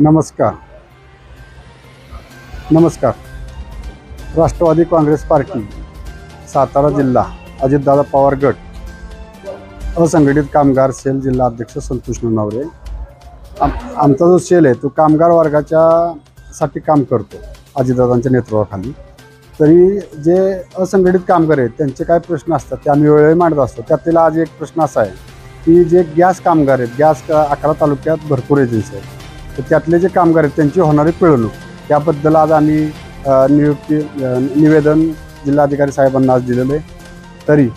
नमस्कार नमस्कार राष्ट्रवादी काँग्रेस पार्टी सातारा जिल्हा अजितदादा पवार गट असंघटित कामगार सेल जिल्हा अध्यक्ष संतोष ननावरे। आमचा जो सेल आहे तो कामगार वर्गाच्या साठी काम करतो अजितदादांच्या नेतृत्वाखाली। तरी जे असंघटित कामगार आहेत त्यांचे काय प्रश्न असतात ते आम्ही वेळोवेळी मांडत असतो। त्यातील आज एक प्रश्न असा आहे की जे गॅस कामगार आहेत, गॅस 11 तालुक्यात भरपूर एजन्सी आहेत, तर त्यातले जे कामगार आहेत त्यांची होणारी पिळवणूक त्याबद्दल आज आम्ही निवेदन जिल्हाधिकारी साहेबांना आज दिलेलं आहे। तरी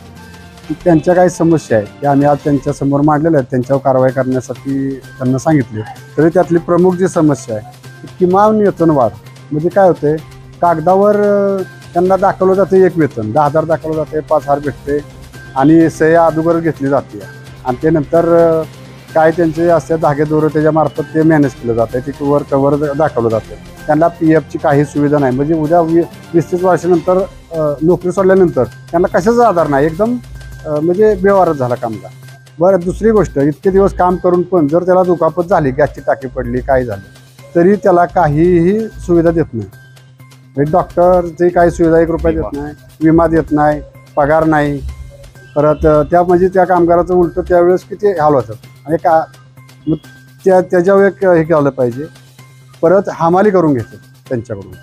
त्यांच्या काही समस्या आहेत त्या आम्ही आज त्यांच्यासमोर मांडलेल्या आहेत, त्यांच्यावर कारवाई करण्यासाठी त्यांना सांगितले। तरी त्यातली प्रमुख जी समस्या आहे किमान वेतनवाढ, म्हणजे काय होते कागदावर त्यांना दाखवलं जाते एक वेतन 10,000 दाखवलं जाते, 5,000 भेटते आणि सह्या अगोदर घेतली जाते आणि ते नंतर काय त्यांचे असते धागेदोरे त्याच्यामार्फत ते मॅनेज केलं जातं, ते कवर दाखवलं जातं। त्यांना PFची काही सुविधा नाही, म्हणजे उद्या 20-30 वर्षानंतर नोकरी सोडल्यानंतर त्यांना कशाचा आधार नाही, एकदम म्हणजे बेवारच झाला कामगार। बरं, दुसरी गोष्ट इतके दिवस काम करून पण जर त्याला दुखापत झाली, गॅसची टाकी पडली, काय झालं तरी त्याला काहीही सुविधा देत नाही। डॉक्टरची काही सुविधा 1 रुपया देत नाही, विमा देत नाही, पगार नाही। परत म्हणजे त्या कामगाराचं उलटं त्यावेळेस किती हाल होतात आणि का मग त्याच्यावर एक हे केलं पाहिजे। परत हमाली करून घेतात त्यांच्याकडून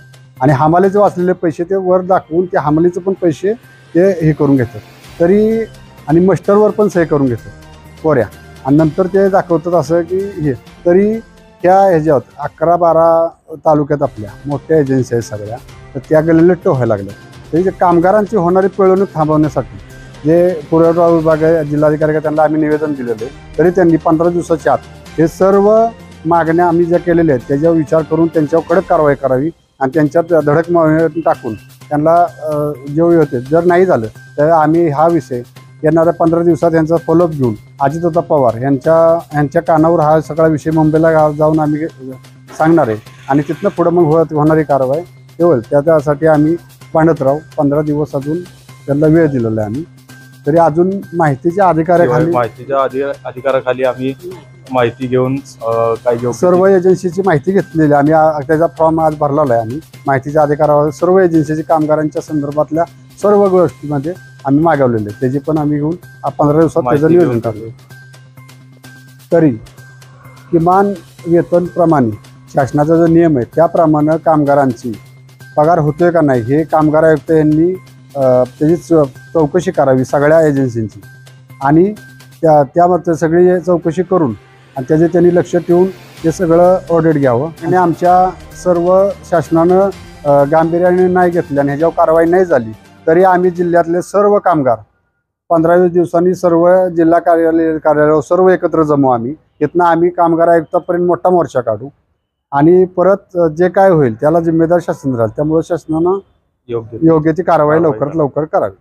आणि हमालीचे वाचलेले पैसे ते वर दाखवून ते हमालीचे पण पैसे ते हे करून घेतात तरी, आणि मस्टरवर पण सही करून घेतात कोऱ्या, आणि नंतर ते दाखवतात असं की हे। तरी त्या ह्याच्यात 11-12 तालुक्यात आपल्या मोठ्या एजन्सी आहेत सगळ्या, तर त्या गल्लीत व्हायला लागल्या। तरी जे कामगारांची होणारी पिळवणूक थांबवण्यासाठी जे पुरवठा विभाग आहे जिल्हाधिकारी त्यांना आम्ही निवेदन दिलेलं आहे, तरी त्यांनी 15 दिवसाच्या आत हे सर्व मागण्या आम्ही ज्या केलेल्या आहेत त्याच्यावर विचार करून त्यांच्यावर कडक कारवाई करावी आणि त्यांच्यात धडक टाकून त्यांना जे होते जर नाही झालं तर आम्ही हा विषय येणाऱ्या 15 दिवसात यांचा फॉलोअप घेऊन अजितदादा पवार यांच्या कानावर हा सगळा विषय मुंबईला जाऊन आम्ही सांगणार आहे आणि तिथनं पुढं मग होणारी कारवाई ते होईल। त्यासाठी आम्ही पांडत राहू 15 दिवस अजून त्यांना वेळ दिलेला आहे आम्ही। तरी अजून माहितीच्या अधिकाराखाली आम्ही माहिती घेऊन काही सर्व एजन्सीची माहिती घेतलेली आम्ही, त्याचा फॉर्म आज भरलेला आहे आम्ही माहितीच्या अधिकारावर सर्व एजन्सीची कामगारांच्या संदर्भातल्या सर्व गोष्टीमध्ये आम्ही मागवलेले, त्याची पण आम्ही घेऊन 15 दिवसात त्याचं नियोजन करतो। तरी किमान वेतन प्रमाणे शासनाचा जो नियम आहे त्याप्रमाणे कामगारांची पगार होतोय का नाही हे कामगार आयुक्त यांनी त्याची चौकशी करावी सगळ्या एजन्सींची, आणि त्यामध्ये सगळी चौकशी करून आणि त्याचे त्यांनी लक्ष ठेवून ते सगळं ऑडिट घ्यावं आणि आमच्या सर्व शासनानं गांभीर्याने नाही घेतले आणि ह्याच्यावर कारवाई नाही झाली तरी आम्ही जिल्ह्यातले सर्व कामगार 15-20 दिवसांनी सर्व जिल्हा कार्यालयावर सर्व एकत्र जमू। आम्ही इथनं आम्ही कामगार आयुक्तापर्यंत मोठा मोर्चा काढू आणि परत जे काय होईल त्याला जिम्मेदार शासन राहील, त्यामुळे शासनानं योग्य ती कारवाई लवकरात लवकर करावी।